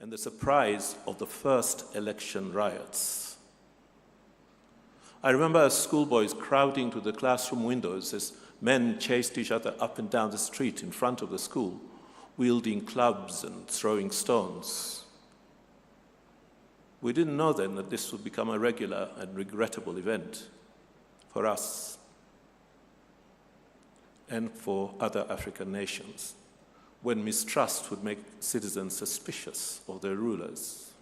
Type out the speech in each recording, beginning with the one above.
and the surprise of the first election riots. I remember as schoolboys crowding to the classroom windows as men chased each other up and down the street in front of the school, wielding clubs and throwing stones. We didn't know then that this would become a regular and regrettable event for us and for other African nations, when mistrust would make citizens suspicious of their rulers.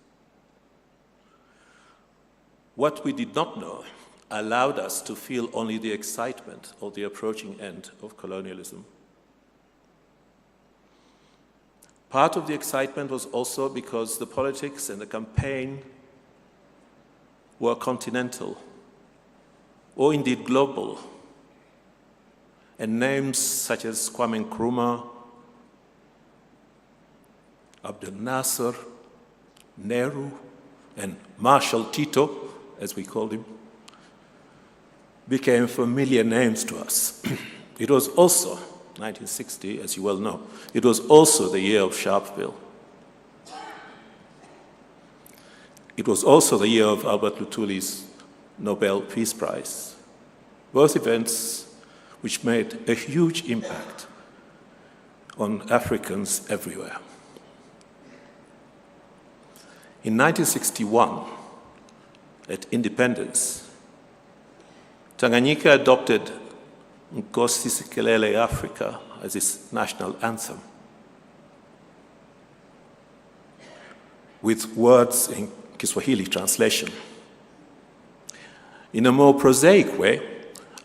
What we did not know allowed us to feel only the excitement of the approaching end of colonialism. Part of the excitement was also because the politics and the campaign were continental, or indeed global, and names such as Kwame Nkrumah, Abdel Nasser, Nehru, and Marshal Tito, as we called him, became familiar names to us. It was also, 1960, as you well know, it was also the year of Sharpeville. It was also the year of Albert Lutuli's Nobel Peace Prize. Both events which made a huge impact on Africans everywhere. In 1961, at independence, Tanganyika adopted Nkosi Sikelele Africa as its national anthem, with words in Kiswahili translation. In a more prosaic way,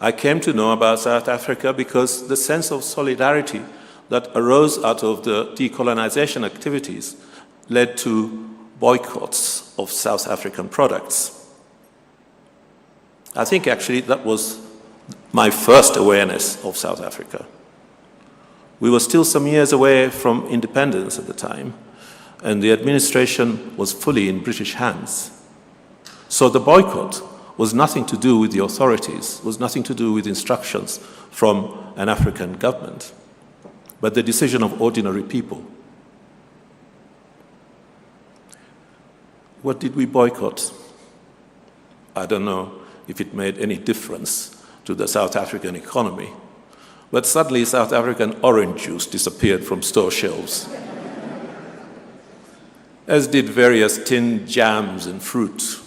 I came to know about South Africa because the sense of solidarity that arose out of the decolonization activities led to boycotts of South African products. I think actually that was my first awareness of South Africa. We were still some years away from independence at the time, and the administration was fully in British hands. So the boycott was nothing to do with the authorities, was nothing to do with instructions from an African government, but the decision of ordinary people. What did we boycott? I don't know if it made any difference to the South African economy, but suddenly South African orange juice disappeared from store shelves, as did various tinned jams and fruit.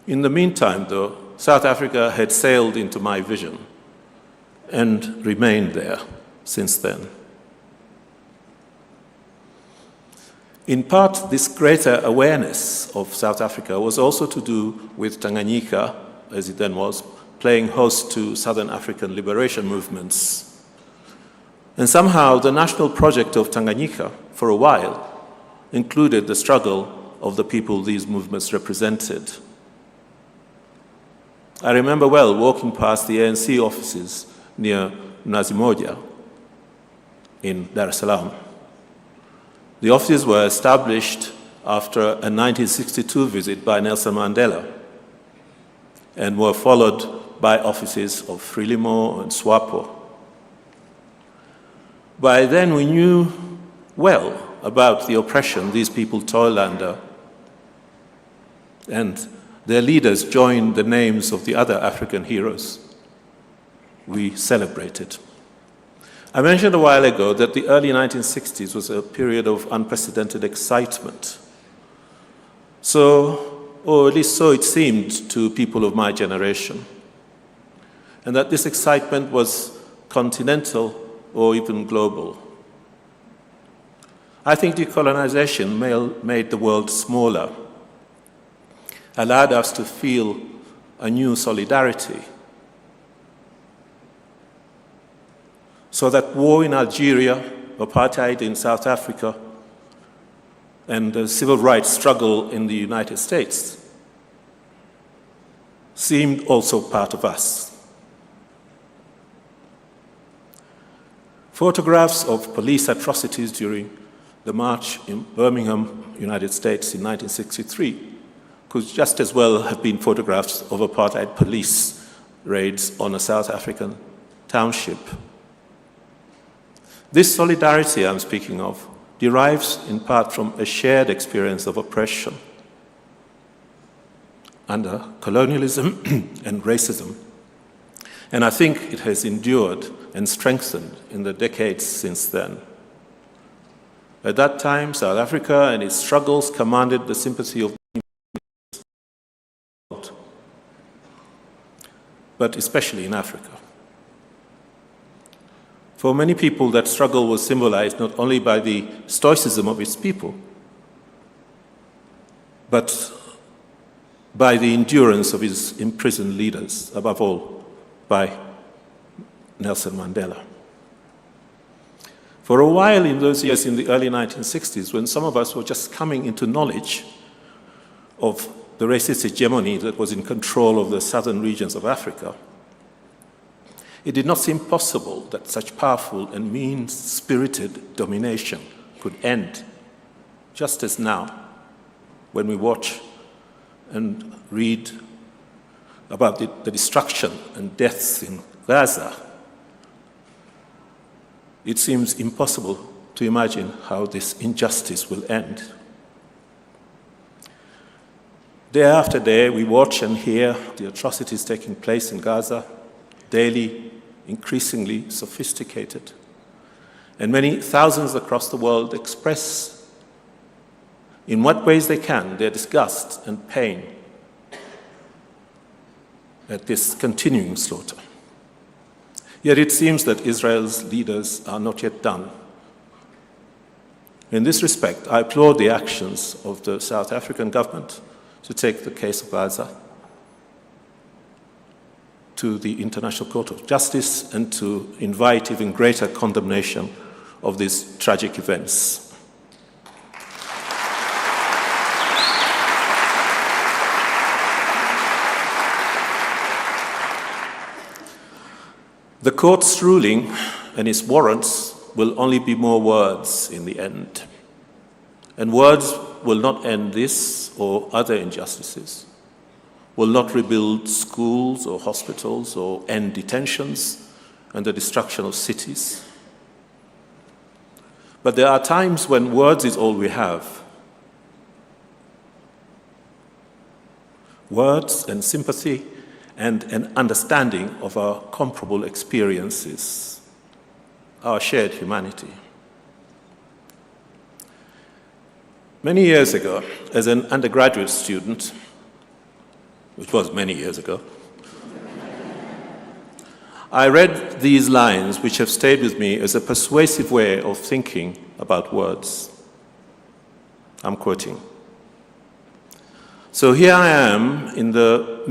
In the meantime, though, South Africa had sailed into my vision and remained there since then. In part, this greater awareness of South Africa was also to do with Tanganyika, as it then was, playing host to Southern African liberation movements. And somehow the national project of Tanganyika, for a while, included the struggle of the people these movements represented. I remember well walking past the ANC offices near Mnazi Moja in Dar es Salaam. The offices were established after a 1962 visit by Nelson Mandela and were followed by offices of Frelimo and SWAPO. By then we knew well about the oppression these people toiled under, and their leaders joined the names of the other African heroes we celebrated. I mentioned a while ago that the early 1960s was a period of unprecedented excitement. So, or at least so it seemed to people of my generation, and that this excitement was continental or even global. I think decolonization made the world smaller, allowed us to feel a new solidarity, so that war in Algeria, apartheid in South Africa, and the civil rights struggle in the United States seemed also part of us. Photographs of police atrocities during the march in Birmingham, United States in 1963 could just as well have been photographs of apartheid police raids on a South African township. This solidarity I'm speaking of derives in part from a shared experience of oppression under colonialism and racism. And I think it has endured and strengthened in the decades since then. At that time, South Africa and its struggles commanded the sympathy of the world, but especially in Africa. For many people, that struggle was symbolized not only by the stoicism of its people, but by the endurance of its imprisoned leaders, above all, by Nelson Mandela. For a while in those years, in the early 1960s, when some of us were just coming into knowledge of the racist hegemony that was in control of the southern regions of Africa, it did not seem possible that such powerful and mean-spirited domination could end, just as now, when we watch and read about the destruction and deaths in Gaza. It seems impossible to imagine how this injustice will end. Day after day, we watch and hear the atrocities taking place in Gaza, daily, increasingly sophisticated. And many thousands across the world express in what ways they can their disgust and pain at this continuing slaughter. Yet it seems that Israel's leaders are not yet done. In this respect, I applaud the actions of the South African government to take the case of Gaza to the International Court of Justice and to invite even greater condemnation of these tragic events. The court's ruling and its warrants will only be more words in the end. And words will not end this or other injustices, will not rebuild schools or hospitals or end detentions and the destruction of cities. But there are times when words is all we have. Words and sympathy and an understanding of our comparable experiences, our shared humanity. Many years ago, as an undergraduate student, which was many years ago, I read these lines which have stayed with me as a persuasive way of thinking about words. I'm quoting. So here I am in the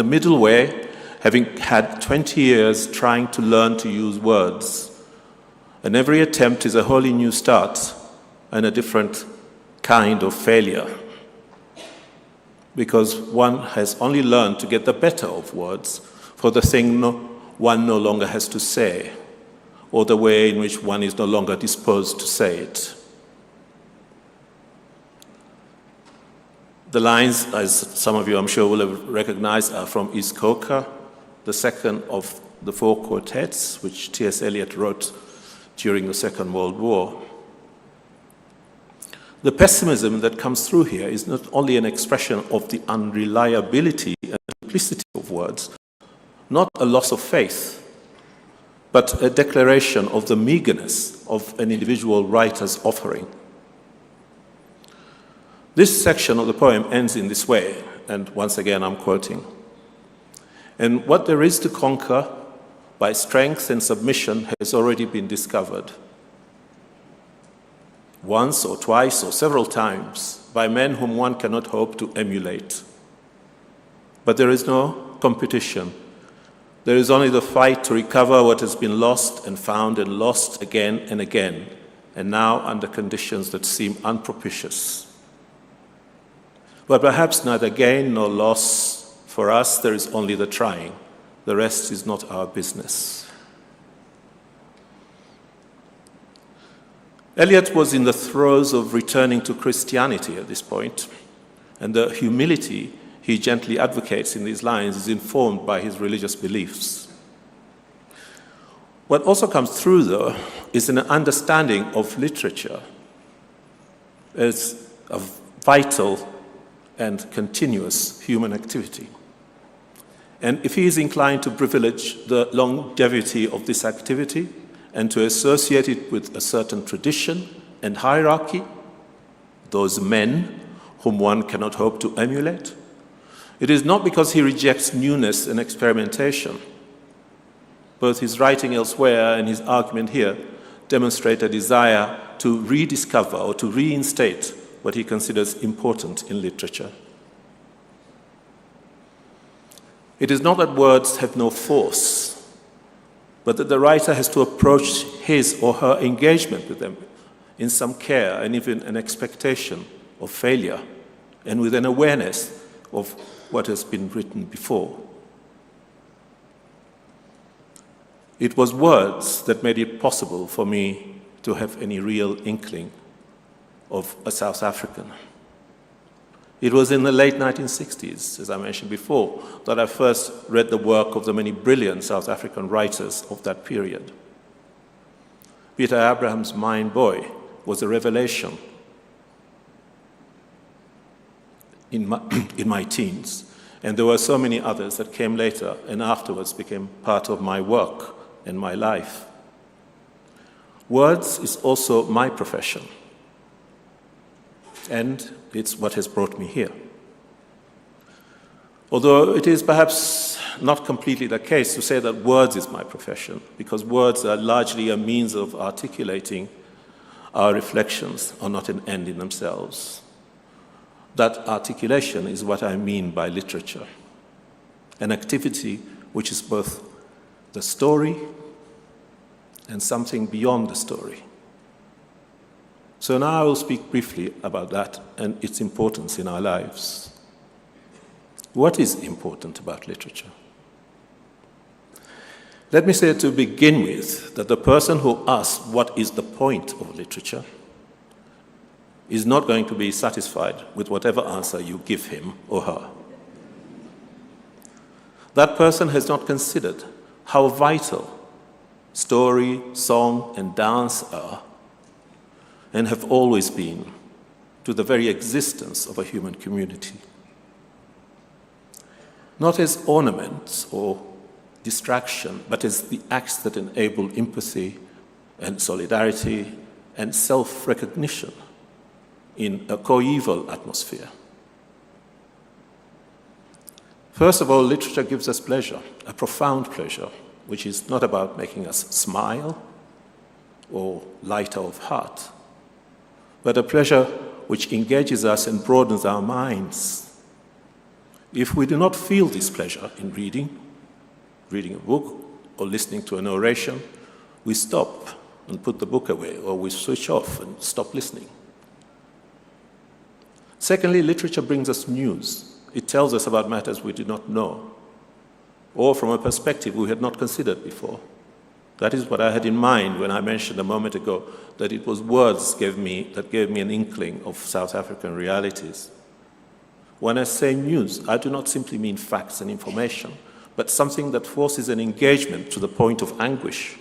middle way, having had 20 years trying to learn to use words. And every attempt is a wholly new start and a different kind of failure. Because one has only learned to get the better of words for the thing one no longer has to say, or the way in which one is no longer disposed to say it. The lines, as some of you I'm sure will have recognized, are from Iskoka, the second of the 4 quartets which T.S. Eliot wrote during the Second World War. The pessimism that comes through here is not only an expression of the unreliability and simplicity of words, not a loss of faith, but a declaration of the meagerness of an individual writer's offering. This section of the poem ends in this way, and once again I'm quoting. And what there is to conquer by strength and submission has already been discovered. Once or twice or several times by men whom one cannot hope to emulate. But there is no competition. There is only the fight to recover what has been lost and found and lost again and again, and now under conditions that seem unpropitious. But perhaps neither gain nor loss. For us, there is only the trying. The rest is not our business. Eliot was in the throes of returning to Christianity at this point, and the humility he gently advocates in these lines is informed by his religious beliefs. What also comes through, though, is an understanding of literature as a vital and continuous human activity. And if he is inclined to privilege the longevity of this activity and to associate it with a certain tradition and hierarchy, those men whom one cannot hope to emulate, it is not because he rejects newness and experimentation. Both his writing elsewhere and his argument here demonstrate a desire to rediscover or to reinstate what he considers important in literature. It is not that words have no force, but that the writer has to approach his or her engagement with them in some care and even an expectation of failure, and with an awareness of what has been written before. It was words that made it possible for me to have any real inkling of a South African. It was in the late 1960s, as I mentioned before, that I first read the work of the many brilliant South African writers of that period. Peter Abraham's Mind Boy was a revelation in my teens, and there were so many others that came later and afterwards became part of my work and my life. Words is also my profession, and it's what has brought me here. Although it is perhaps not completely the case to say that words is my profession, because words are largely a means of articulating our reflections, are not an end in themselves. That articulation is what I mean by literature, an activity which is both the story and something beyond the story. So now I will speak briefly about that and its importance in our lives. What is important about literature? Let me say to begin with that the person who asks what is the point of literature is not going to be satisfied with whatever answer you give him or her. That person has not considered how vital story, song, and dance are, and have always been, to the very existence of a human community. Not as ornaments or distraction, but as the acts that enable empathy and solidarity and self-recognition in a coeval atmosphere. First of all, literature gives us pleasure, a profound pleasure, which is not about making us smile or lighter of heart, but a pleasure which engages us and broadens our minds. If we do not feel this pleasure in reading a book or listening to an oration, we stop and put the book away, or we switch off and stop listening. Secondly, literature brings us news. It tells us about matters we did not know, or from a perspective we had not considered before. That is what I had in mind when I mentioned a moment ago that it was words that gave me an inkling of South African realities. When I say news, I do not simply mean facts and information, but something that forces an engagement to the point of anguish.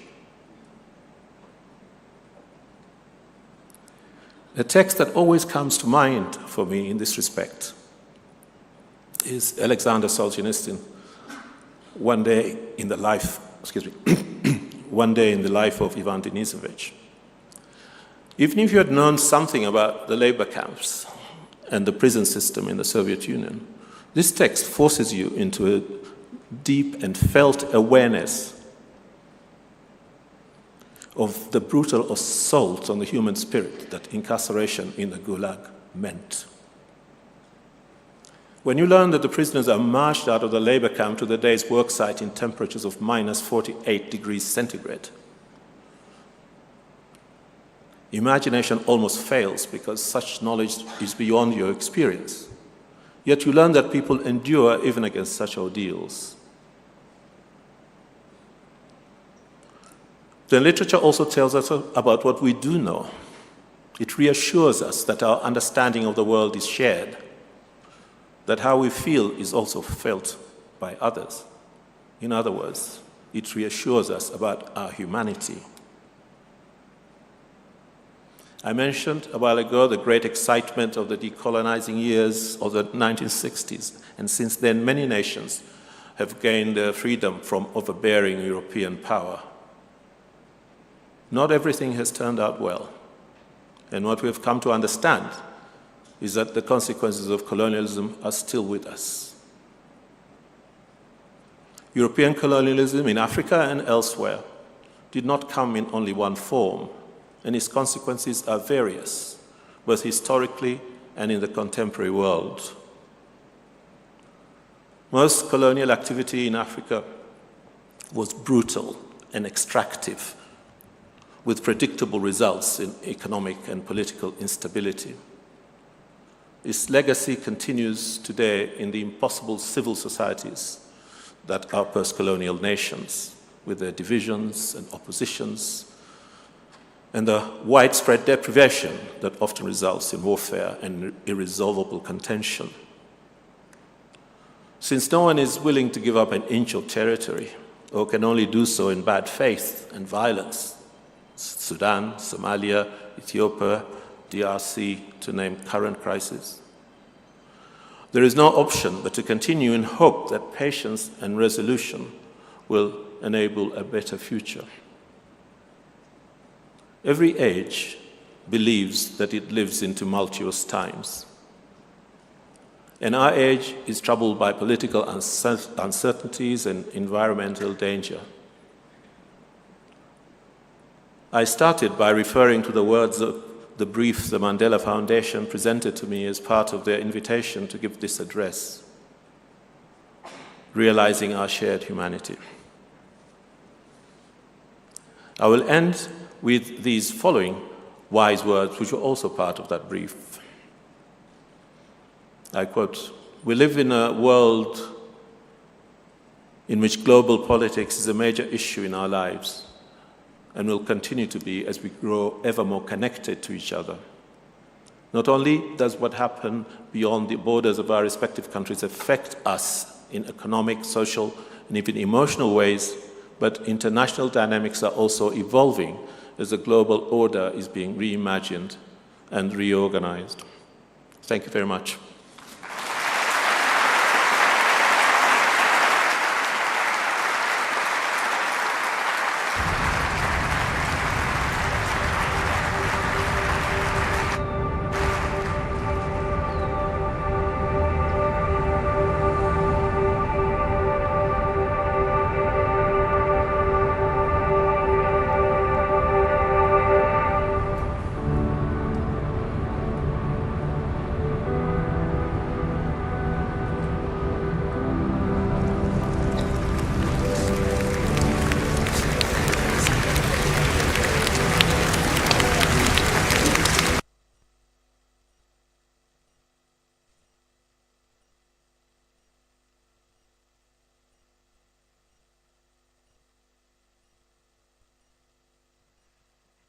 A text that always comes to mind for me in this respect is Alexander Solzhenitsyn, One Day in the Life of Ivan Denisovich. Even if you had known something about the labor camps and the prison system in the Soviet Union, this text forces you into a deep and felt awareness of the brutal assault on the human spirit that incarceration in the Gulag meant. When you learn that the prisoners are marched out of the labor camp to the day's work site in temperatures of minus 48 degrees centigrade, imagination almost fails because such knowledge is beyond your experience. Yet you learn that people endure even against such ordeals. The literature also tells us about what we do know. It reassures us that our understanding of the world is shared, that how we feel is also felt by others. In other words, it reassures us about our humanity. I mentioned a while ago the great excitement of the decolonizing years of the 1960s, and since then many nations have gained their freedom from overbearing European power. Not everything has turned out well, and what we have come to understand is that the consequences of colonialism are still with us. European colonialism in Africa and elsewhere did not come in only one form, and its consequences are various, both historically and in the contemporary world. Most colonial activity in Africa was brutal and extractive, with predictable results in economic and political instability. Its legacy continues today in the impossible civil societies that are post-colonial nations, with their divisions and oppositions, and the widespread deprivation that often results in warfare and irresolvable contention. Since no one is willing to give up an inch of territory, or can only do so in bad faith and violence, Sudan, Somalia, Ethiopia, DRC, to name current crises, there is no option but to continue in hope that patience and resolution will enable a better future. Every age believes that it lives in tumultuous times. And our age is troubled by political uncertainties and environmental danger. I started by referring to the words of the brief the Mandela Foundation presented to me as part of their invitation to give this address, realizing our shared humanity. I will end with these following wise words, which were also part of that brief. I quote, "We live in a world in which global politics is a major issue in our lives and will continue to be as we grow ever more connected to each other. Not only does what happens beyond the borders of our respective countries affect us in economic, social, and even emotional ways, but international dynamics are also evolving as the global order is being reimagined and reorganized." Thank you very much.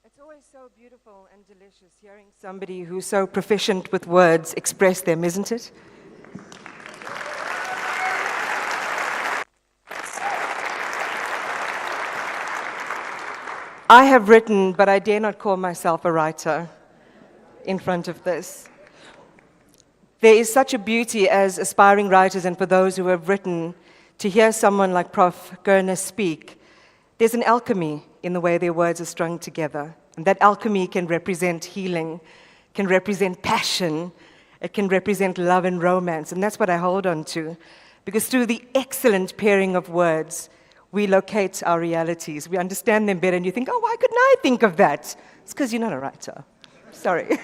It's always so beautiful and delicious hearing somebody who's so proficient with words express them, isn't it? I have written, but I dare not call myself a writer in front of this. There is such a beauty as aspiring writers and for those who have written to hear someone like Prof. Gerner speak. There's an alchemy in the way their words are strung together. And that alchemy can represent healing, can represent passion, it can represent love and romance. And that's what I hold on to. Because through the excellent pairing of words, we locate our realities. We understand them better and you think, oh, why couldn't I think of that? It's because you're not a writer. Sorry.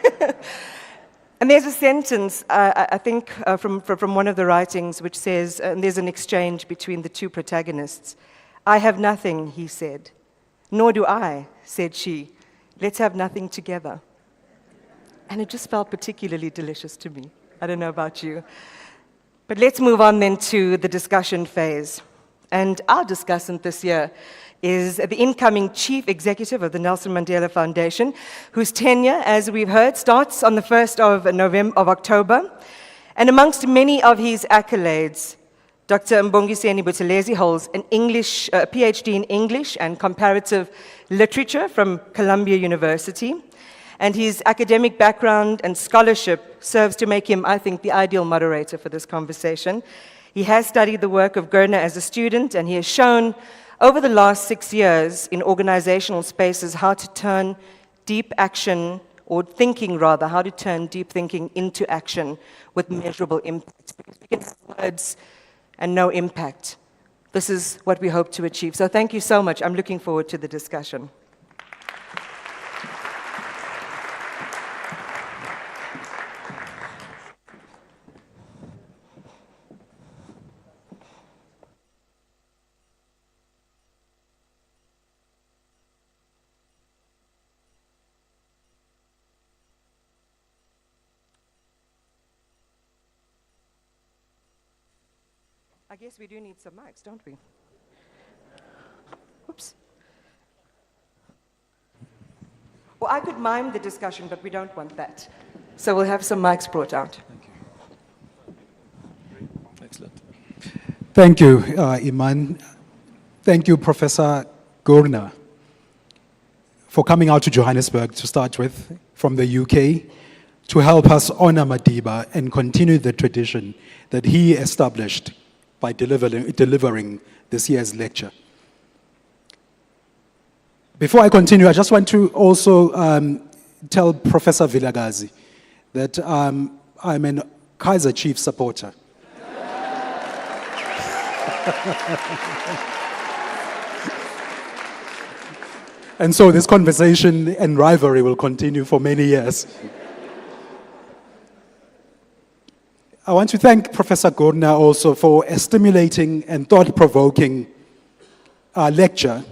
And there's a sentence, I think, from one of the writings which says, and there's an exchange between the two protagonists. "I have nothing," he said. "Nor do I," said she. "Let's have nothing together." And it just felt particularly delicious to me. I don't know about you. But let's move on then to the discussion phase. And our discussant this year is the incoming chief executive of the Nelson Mandela Foundation, whose tenure, as we've heard, starts on the 1st of October. And amongst many of his accolades, Dr. Mbongiseni Buthelezi holds an a PhD in English and Comparative Literature from Columbia University. And his academic background and scholarship serves to make him, I think, the ideal moderator for this conversation. He has studied the work of Gerner as a student, and he has shown over the last 6 years in organizational spaces how to turn deep action, or thinking rather, how to turn deep thinking into action with measurable impact. Because we can have words and no impact. This is what we hope to achieve. So thank you so much. I'm looking forward to the discussion. I guess we do need some mics, don't we? Oops. Well, I could mime the discussion, but we don't want that. So we'll have some mics brought out. Thank you. Excellent. Thank you, Iman. Thank you, Professor Gurna, for coming out to Johannesburg to start with from the UK to help us honor Madiba and continue the tradition that he established by delivering this year's lecture. Before I continue, I just want to also tell Professor Vilagazi that I'm an Kaizer Chiefs supporter. And so this conversation and rivalry will continue for many years. I want to thank Professor Gurna also for a stimulating and thought-provoking lecture.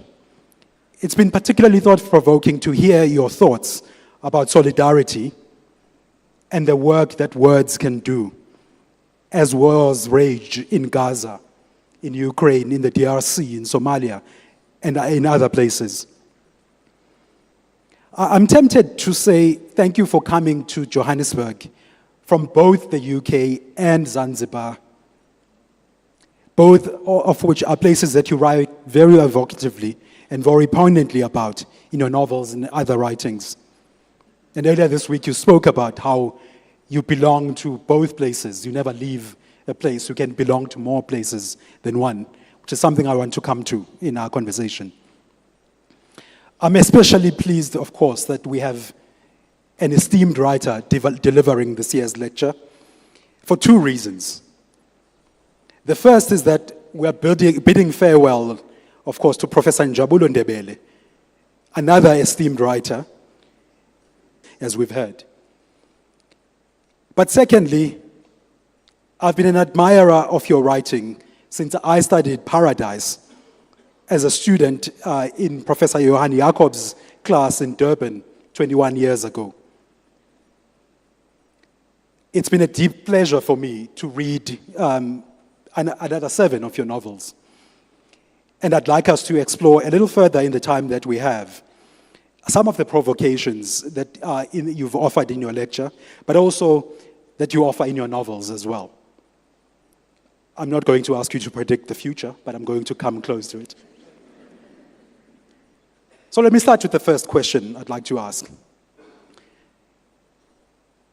It's been particularly thought-provoking to hear your thoughts about solidarity and the work that words can do, as wars rage in Gaza, in Ukraine, in the DRC, in Somalia, and in other places. I'm tempted to say thank you for coming to Johannesburg from both the UK and Zanzibar, both of which are places that you write very evocatively and very poignantly about in your novels and other writings. And earlier this week you spoke about how you belong to both places. You never leave a place. You can belong to more places than one, which is something I want to come to in our conversation. I'm especially pleased, of course, that we have an esteemed writer delivering this year's lecture for two reasons. The first is that we are bidding farewell, of course, to Professor Njabulo Ndebele, another esteemed writer, as we've heard. But secondly, I've been an admirer of your writing since I studied Paradise as a student in Professor Johan Jacob's class in Durban 21 years ago. It's been a deep pleasure for me to read another 7 of your novels. And I'd like us to explore a little further in the time that we have some of the provocations that you've offered in your lecture, but also that you offer in your novels as well. I'm not going to ask you to predict the future, but I'm going to come close to it. So let me start with the first question I'd like to ask.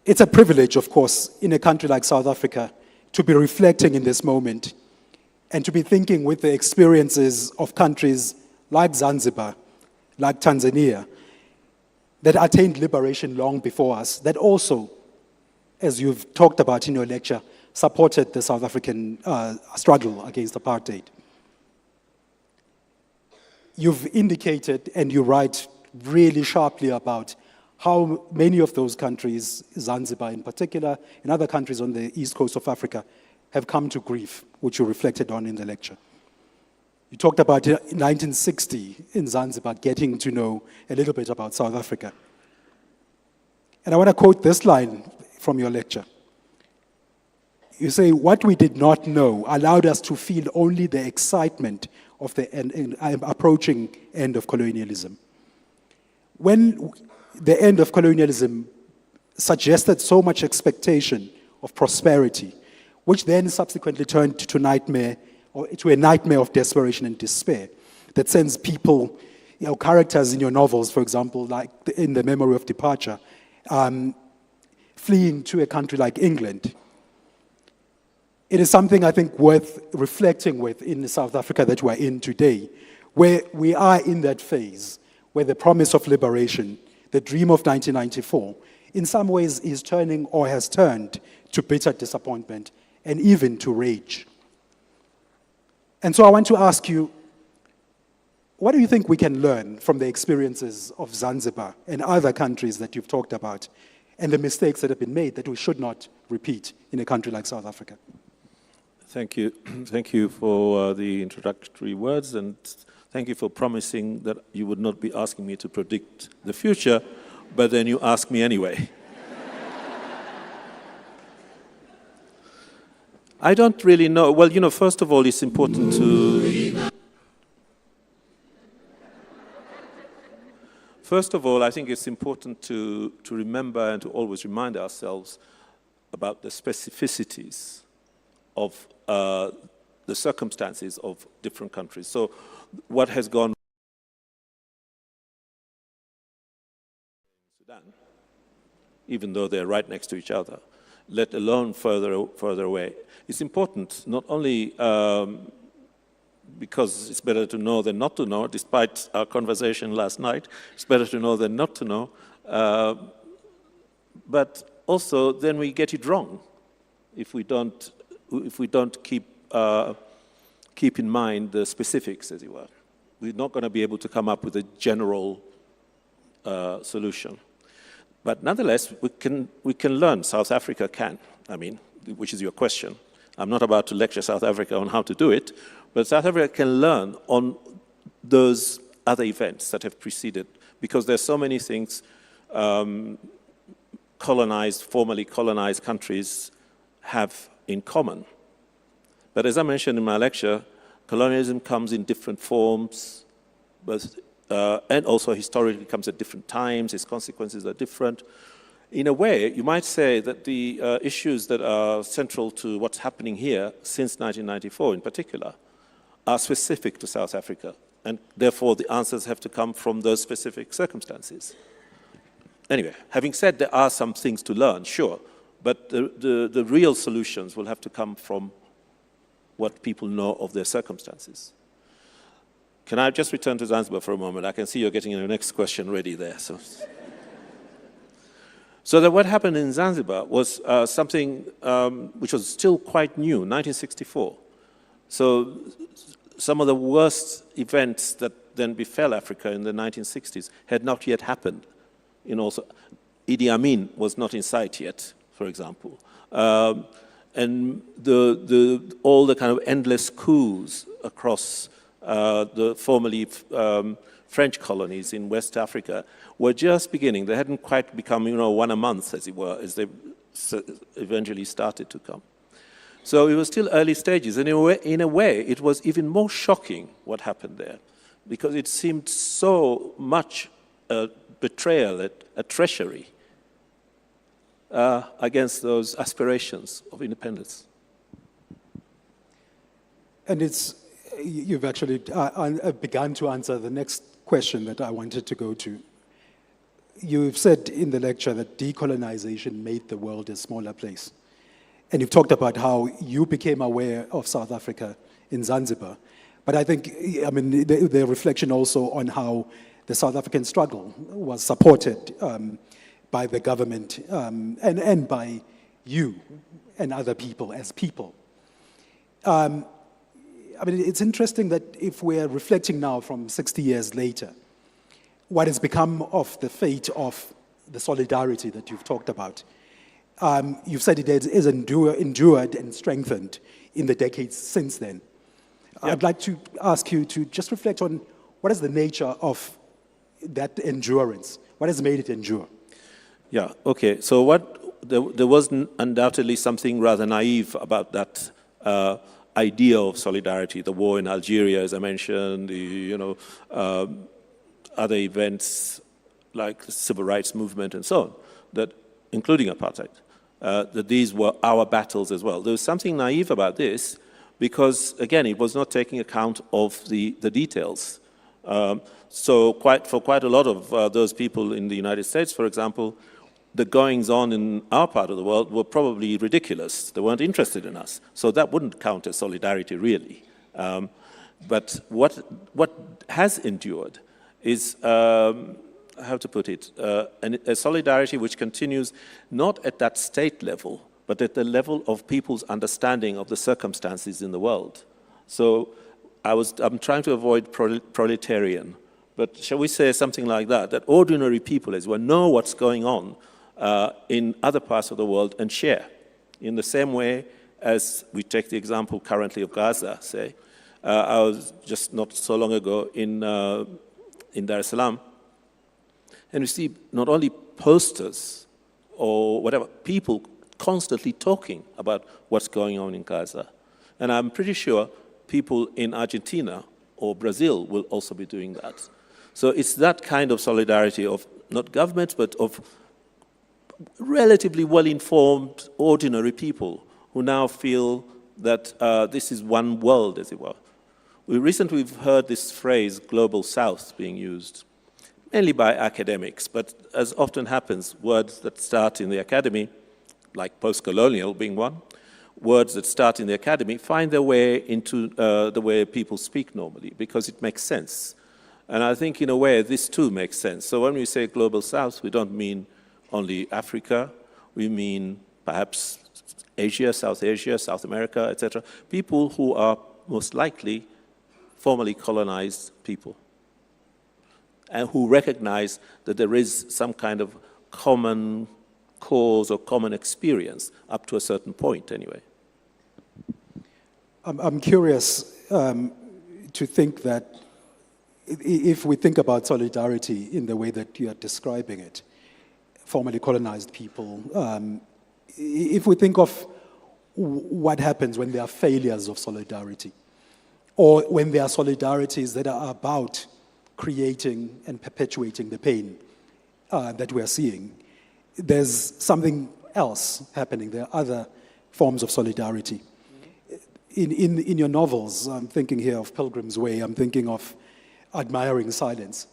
It's a privilege, of course, in a country like South Africa to be reflecting in this moment and to be thinking with the experiences of countries like Zanzibar, like Tanzania, that attained liberation long before us, that also, as you've talked about in your lecture, supported the South African struggle against apartheid. You've indicated, and you write really sharply about how many of those countries, Zanzibar in particular, and other countries on the east coast of Africa, have come to grief, which you reflected on in the lecture. You talked about 1960 in Zanzibar, getting to know a little bit about South Africa. And I want to quote this line from your lecture. You say, "What we did not know allowed us to feel only the excitement of the approaching end of colonialism." When the end of colonialism suggested so much expectation of prosperity, which then subsequently turned to nightmare, or to a nightmare of desperation and despair that sends people, characters in your novels, for example, like in The Memory of Departure, fleeing to a country like England. It is something I think worth reflecting with in South Africa that we're in today, where we are in that phase where the promise of liberation, the dream of 1994, in some ways is turning or has turned to bitter disappointment and even to rage. And so I want to ask you, what do you think we can learn from the experiences of Zanzibar and other countries that you've talked about, and the mistakes that have been made that we should not repeat in a country like South Africa? Thank you. Thank you for the introductory words, and thank you for promising that you would not be asking me to predict the future, but then you ask me anyway. I don't really know. Well, first of all, it's important to... First of all, I think it's important to remember and to always remind ourselves about the specificities of the circumstances of different countries. So what has gone in Sudan, even though they're right next to each other, let alone further away. It's important not only because it's better to know than not to know, despite our conversation last night, it's better to know than not to know, but also then we get it wrong if we don't keep in mind the specifics, as it were. We're not going to be able to come up with a general solution. But nonetheless, we can learn. South Africa can, which is your question. I'm not about to lecture South Africa on how to do it, but South Africa can learn on those other events that have preceded, because there's so many things formerly colonized countries have in common. But as I mentioned in my lecture, colonialism comes in different forms, and also historically comes at different times, its consequences are different. In a way, you might say that the issues that are central to what's happening here since 1994 in particular are specific to South Africa, and therefore the answers have to come from those specific circumstances. Anyway, having said there are some things to learn, sure, but the real solutions will have to come from what people know of their circumstances. Can I just return to Zanzibar for a moment? I can see you're getting your next question ready there. So that what happened in Zanzibar was something which was still quite new, 1964. So some of the worst events that then befell Africa in the 1960s had not yet happened. Idi Amin was not in sight yet, for example. And all the kind of endless coups across the formerly French colonies in West Africa were just beginning. They hadn't quite become, one a month, as it were, as they eventually started to come. So it was still early stages, and in a way, it was even more shocking what happened there, because it seemed so much a betrayal, a treachery against those aspirations of independence. And you've actually begun to answer the next question that I wanted to go to. You've said in the lecture that decolonization made the world a smaller place. And you've talked about how you became aware of South Africa in Zanzibar. But I think, the reflection also on how the South African struggle was supported by the government and by you and other people as people. It's interesting that if we're reflecting now from 60 years later, what has become of the fate of the solidarity that you've talked about. You've said it is endured and strengthened in the decades since then. Yep. I'd like to ask you to just reflect on what is the nature of that endurance? What has made it endure? Yeah, okay. So there was undoubtedly something rather naive about that idea of solidarity, the war in Algeria, as I mentioned, other events like the civil rights movement and so on, including apartheid, that these were our battles as well. There was something naive about this because, again, it was not taking account of the details. So for quite a lot of those people in the United States, for example, the goings-on in our part of the world were probably ridiculous. They weren't interested in us. So that wouldn't count as solidarity, really. But what has endured is, how to put it, a solidarity which continues not at that state level, but at the level of people's understanding of the circumstances in the world. So I'm trying to avoid proletarian, but shall we say something like that ordinary people as well know what's going on in other parts of the world and share. In the same way as we take the example currently of Gaza, say. I was just not so long ago in Dar es Salaam, and we see not only posters or whatever, people constantly talking about what's going on in Gaza. And I'm pretty sure people in Argentina or Brazil will also be doing that. So it's that kind of solidarity of not governments, but of relatively well-informed, ordinary people who now feel that this is one world, as it were. Recently we've heard this phrase, Global South, being used, mainly by academics, but as often happens, words that start in the academy, like post-colonial being one, words that start in the academy find their way into the way people speak normally, because it makes sense. And I think, in a way, this too makes sense. So when we say Global South, we don't mean only Africa, we mean perhaps Asia, South America, etc. People who are most likely formerly colonized people, and who recognize that there is some kind of common cause or common experience, up to a certain point anyway. I'm curious to think that if we think about solidarity in the way that you are describing it, formerly colonized people, if we think of what happens when there are failures of solidarity, or when there are solidarities that are about creating and perpetuating the pain that we are seeing, there's something else happening. There are other forms of solidarity. In your novels, I'm thinking here of Pilgrim's Way, I'm thinking of Admiring Silence.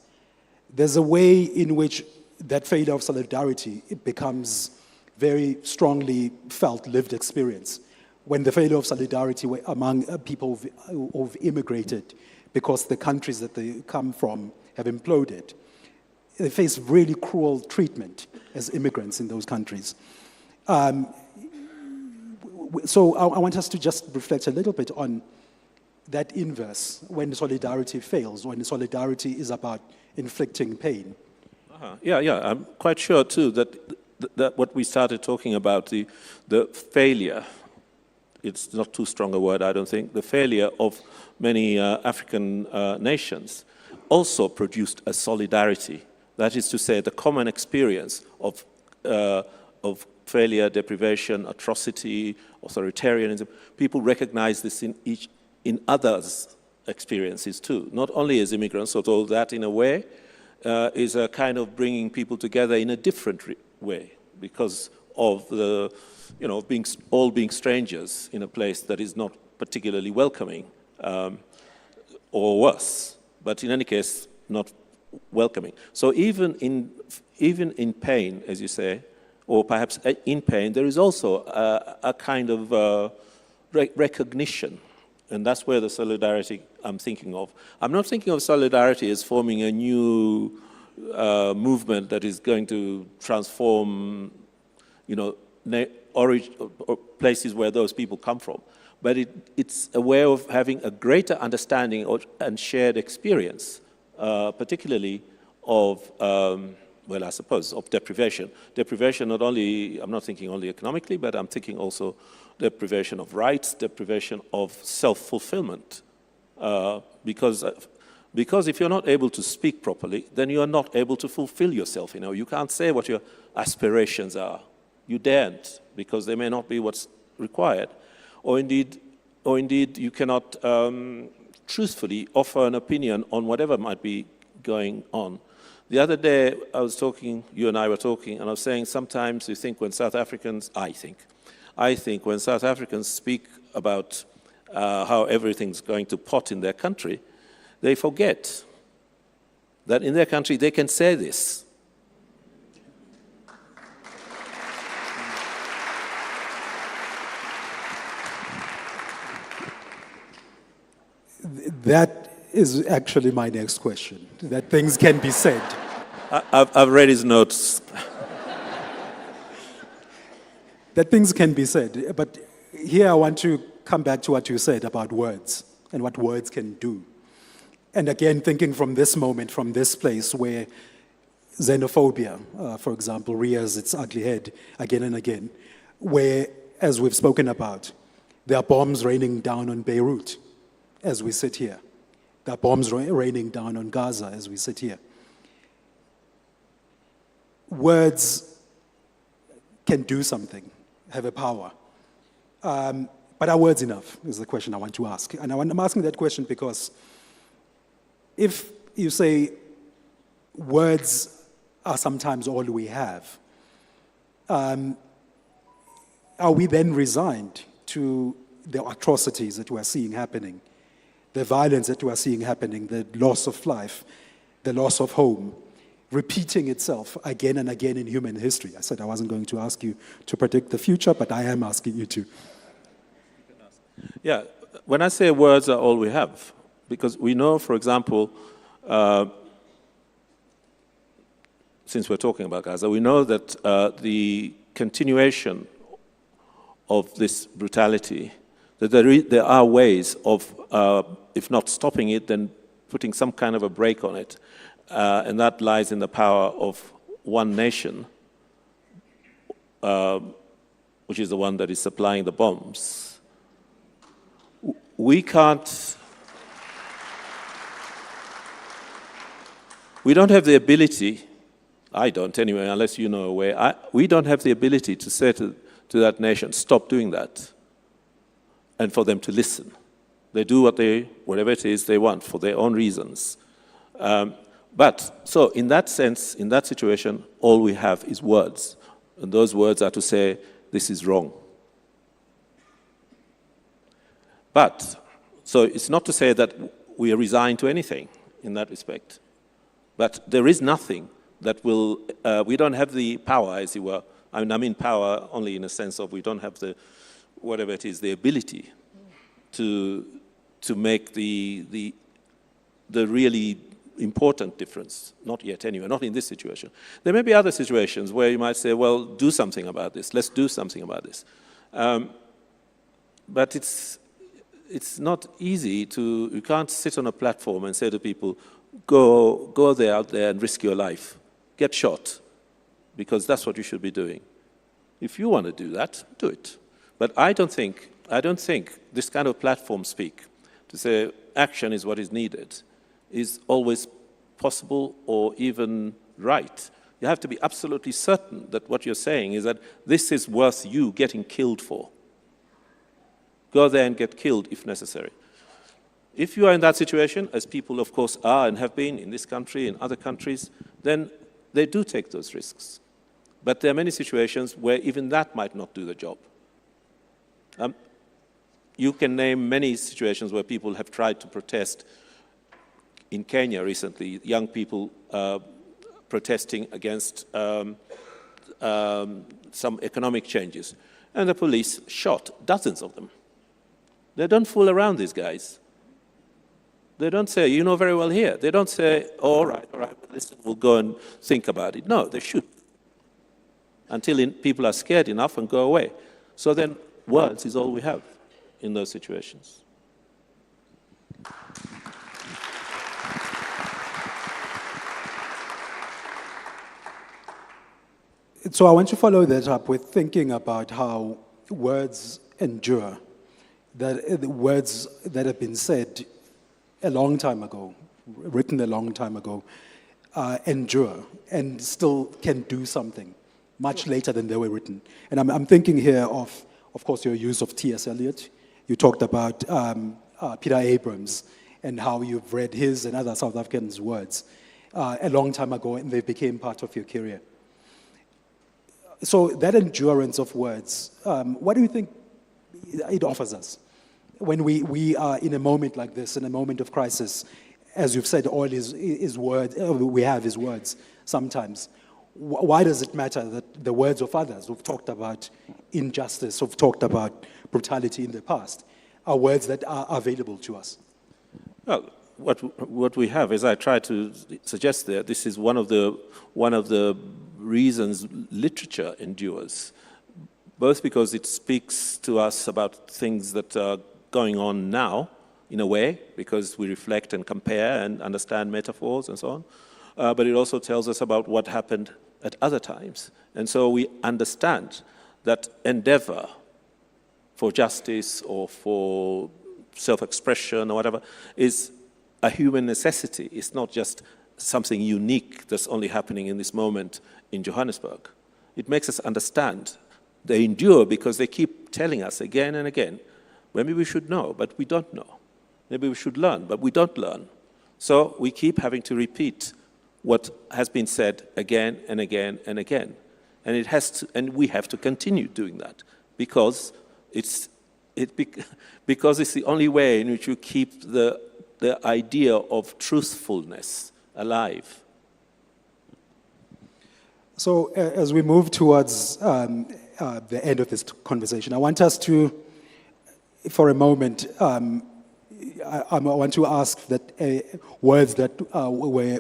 There's a way in which that failure of solidarity, it becomes very strongly felt lived experience. When the failure of solidarity among people who've immigrated because the countries that they come from have imploded, they face really cruel treatment as immigrants in those countries. So I want us to just reflect a little bit on that inverse, when solidarity fails, when solidarity is about inflicting pain. Yeah, I'm quite sure too that what we started talking about, the failure, it's not too strong a word, I don't think, the failure of many African nations also produced a solidarity. That is to say, the common experience of failure, deprivation, atrocity, authoritarianism. People recognize this in others' experiences too, not only as immigrants, although that in a way is a kind of bringing people together in a different way because of the, all being strangers in a place that is not particularly welcoming, or worse, but in any case, not welcoming. So even in pain, as you say, or perhaps in pain, there is also a kind of recognition, and that's where the solidarity I'm thinking of. I'm not thinking of solidarity as forming a new movement that is going to transform, origin or places where those people come from. But it's a way of having a greater understanding and shared experience, particularly of, I suppose, of deprivation. Deprivation not only, I'm not thinking only economically, but I'm thinking also deprivation of rights, deprivation of self-fulfillment. Because if you're not able to speak properly, then you are not able to fulfill yourself. You can't say what your aspirations are. You daren't, because they may not be what's required. Or indeed you cannot truthfully offer an opinion on whatever might be going on. The other day, I was talking, you and I were talking, and I was saying sometimes you think when South Africans, I think when South Africans speak about how everything's going to pot in their country, they forget that in their country they can say this. That is actually my next question, that things can be said. I've read his notes. That things can be said, but here I want to come back to what you said about words and what words can do. And again, thinking from this moment, from this place where xenophobia, for example, rears its ugly head again and again, where, as we've spoken about, there are bombs raining down on Beirut as we sit here. There are bombs raining down on Gaza as we sit here. Words can do something, have a power. But are words enough, is the question I want to ask. And I'm asking that question because if you say words are sometimes all we have, are we then resigned to the atrocities that we're seeing happening, the violence that we're seeing happening, the loss of life, the loss of home, repeating itself again and again in human history? I said I wasn't going to ask you to predict the future, but I am asking you to. Yeah, when I say words are all we have, because we know, for example, since we're talking about Gaza, we know that the continuation of this brutality, that there are ways of, if not stopping it, then putting some kind of a brake on it. And that lies in the power of one nation, which is the one that is supplying the bombs. We don't have the ability, I don't anyway, unless you know a way, we don't have the ability to say to that nation, stop doing that, and for them to listen. They do whatever it is they want for their own reasons. So in that sense, in that situation, all we have is words. And those words are to say, this is wrong. So it's not to say that we are resigned to anything in that respect. But there is nothing that will, we don't have the power, as it were. I mean power only in a sense of we don't have the, whatever it is, the ability to make the really important difference. Not yet anyway, not in this situation. There may be other situations where you might say, well, do something about this. Let's do something about this. But it's not easy to, you can't sit on a platform and say to people, go out there and risk your life. Get shot, because that's what you should be doing. If you want to do that, do it. But I don't think this kind of platform speak, to say action is what is needed, is always possible or even right. You have to be absolutely certain that what you're saying is that this is worth you getting killed for. Go there and get killed if necessary. If you are in that situation, as people of course are and have been in this country, in other countries, then they do take those risks. But there are many situations where even that might not do the job. You can name many situations where people have tried to protest. In Kenya recently, young people protesting against some economic changes. And the police shot dozens of them. They don't fool around, these guys. They don't say, you know very well here. They don't say, oh, all right, listen, we'll go and think about it. No, they shoot until people are scared enough and go away. So then words is all we have in those situations. So I want to follow that up with thinking about how words endure, that the words that have been said a long time ago, written a long time ago, endure and still can do something much later than they were written. And I'm thinking here of course, your use of T.S. Eliot. You talked about Peter Abrams and how you've read his and other South Africans' words. a long time ago and they became part of your career. So that endurance of words, what do you think it offers us? When we are in a moment like this, in a moment of crisis, as you've said, all is words, we have is words sometimes. Why does it matter that the words of others who've talked about injustice, who've talked about brutality in the past, are words that are available to us? Well, what we have, as I tried to suggest there, this is one of the reasons literature endures, both because it speaks to us about things that are going on now, in a way, because we reflect and compare and understand metaphors and so on, but it also tells us about what happened at other times. And so we understand that endeavor for justice or for self-expression or whatever is a human necessity. It's not just something unique that's only happening in this moment in Johannesburg. It makes us understand. They endure because they keep telling us again and again, maybe we should know, but we don't know. Maybe we should learn, but we don't learn. So we keep having to repeat what has been said again and again and again. And we have to continue doing that because it's the only way in which you keep the idea of truthfulness alive. So as we move towards the end of this conversation, I want us to, for a moment, I want to ask that words that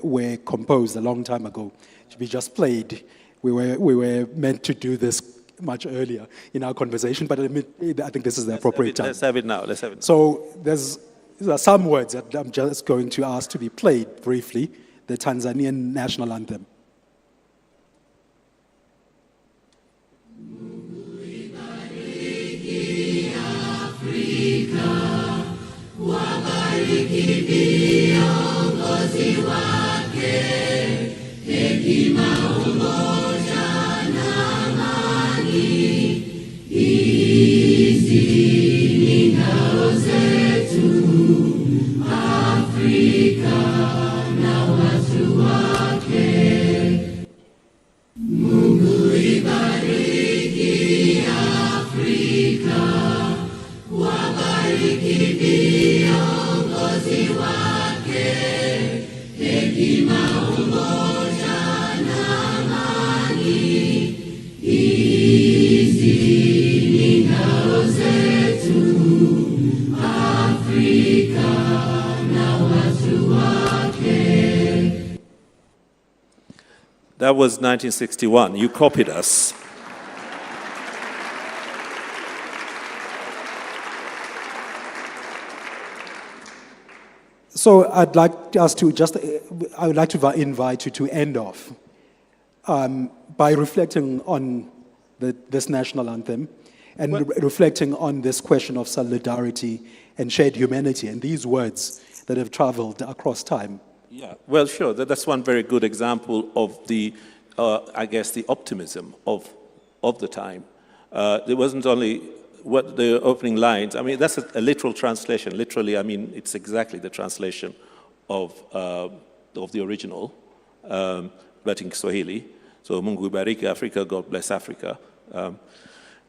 were composed a long time ago to be just played. We were meant to do this much earlier in our conversation, but I think this is the appropriate time. Let's have it now. So there are some words that I'm just going to ask to be played briefly. The Tanzanian national anthem. That was 1961. You copied us. So I'd like us to I would like to invite you to end off by reflecting on this national anthem and reflecting on this question of solidarity and shared humanity and these words that have traveled across time. Yeah, well, sure. That's one very good example of the, I guess, the optimism of the time. There wasn't only what the opening lines. I mean, that's a literal translation. Literally, I mean, it's exactly the translation of the original, but in Swahili. So, Mungu ibariki Africa, God bless Africa.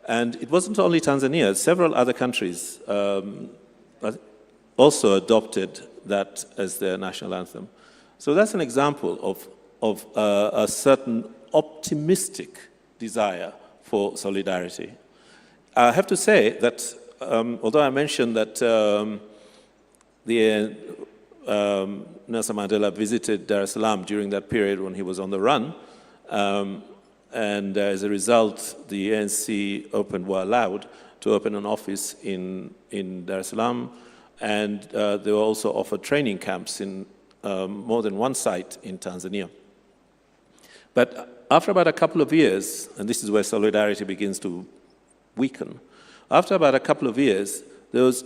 And it wasn't only Tanzania. Several other countries also adopted that as their national anthem. So that's an example of a certain optimistic desire for solidarity. I have to say that although I mentioned that Nelson Mandela visited Dar es Salaam during that period when he was on the run, and as a result, the ANC were allowed to open an office in Dar es Salaam, and they were also offered training camps in more than one site in Tanzania. But after about a couple of years, and this is where solidarity begins to weaken, after about a couple of years, there was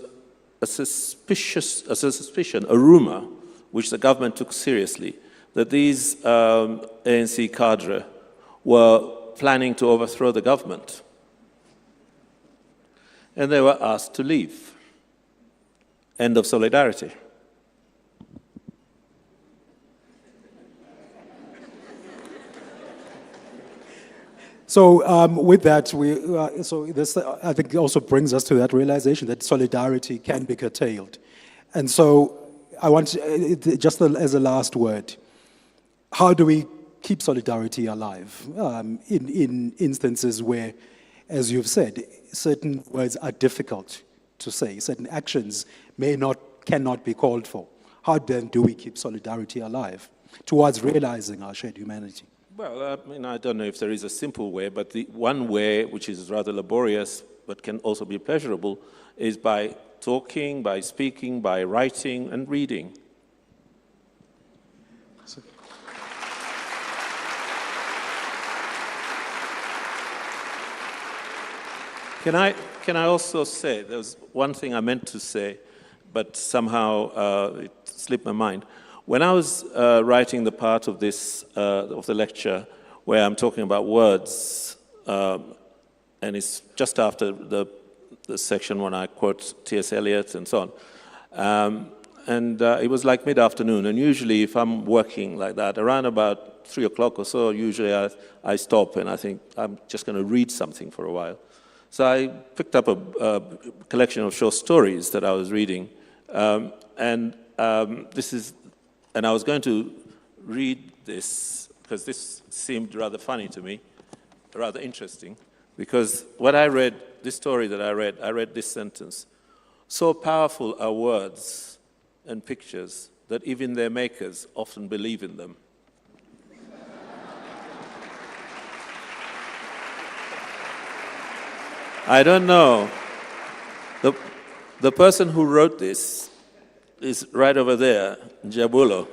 a suspicion, a rumor, which the government took seriously, that these ANC cadre were planning to overthrow the government. And they were asked to leave. End of solidarity. So with that, this I think also brings us to that realization that solidarity can be curtailed. And so I want, just as a last word, how do we keep solidarity alive in instances where, as you've said, certain words are difficult to say, certain actions cannot be called for? How then do we keep solidarity alive towards realizing our shared humanity? Well, I don't know if there is a simple way, but the one way, which is rather laborious, but can also be pleasurable, is by talking, by speaking, by writing and reading. Can I also say, there was one thing I meant to say, but somehow it slipped my mind. When I was writing the part of this, of the lecture, where I'm talking about words, and it's just after the section when I quote T.S. Eliot and so on, it was like mid-afternoon, and usually if I'm working like that, around about 3 o'clock or so, usually I stop and I think I'm just going to read something for a while. So I picked up a collection of short stories that I was reading, and I was going to read this because this seemed rather funny to me, rather interesting, because what I read, this story that I read this sentence: "So powerful are words and pictures that even their makers often believe in them." I don't know. The person who wrote this is right over there, Jabulo.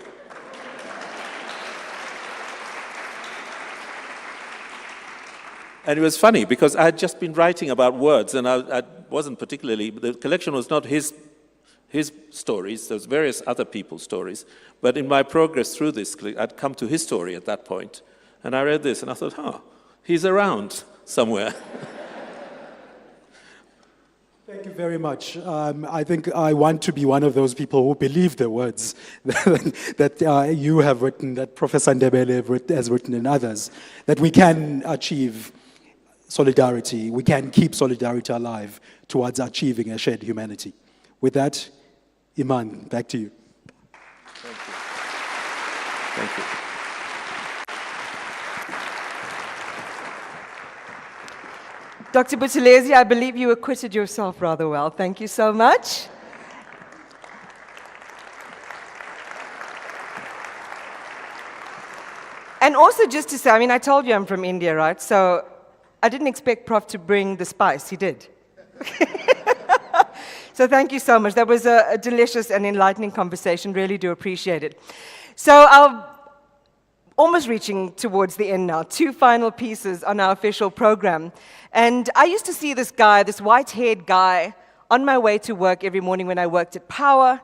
And it was funny because I had just been writing about words, and I wasn't particularly, the collection was not his stories, there's various other people's stories, but in my progress through this, I'd come to his story at that point, and I read this, and I thought, he's around somewhere. Thank you very much. I think I want to be one of those people who believe the words that you have written, that Professor Ndebele has written, and others, that we can achieve solidarity, we can keep solidarity alive towards achieving a shared humanity. With that, Iman, back to you. Thank you. Thank you. Dr. Buthelezi, I believe you acquitted yourself rather well. Thank you so much. And also just to say, I told you I'm from India, right? So I didn't expect Prof to bring the spice. He did. So thank you so much. That was a delicious and enlightening conversation. Really do appreciate it. So I'll almost reaching towards the end now. 2 final pieces on our official program. And I used to see this guy, this white-haired guy, on my way to work every morning when I worked at Power,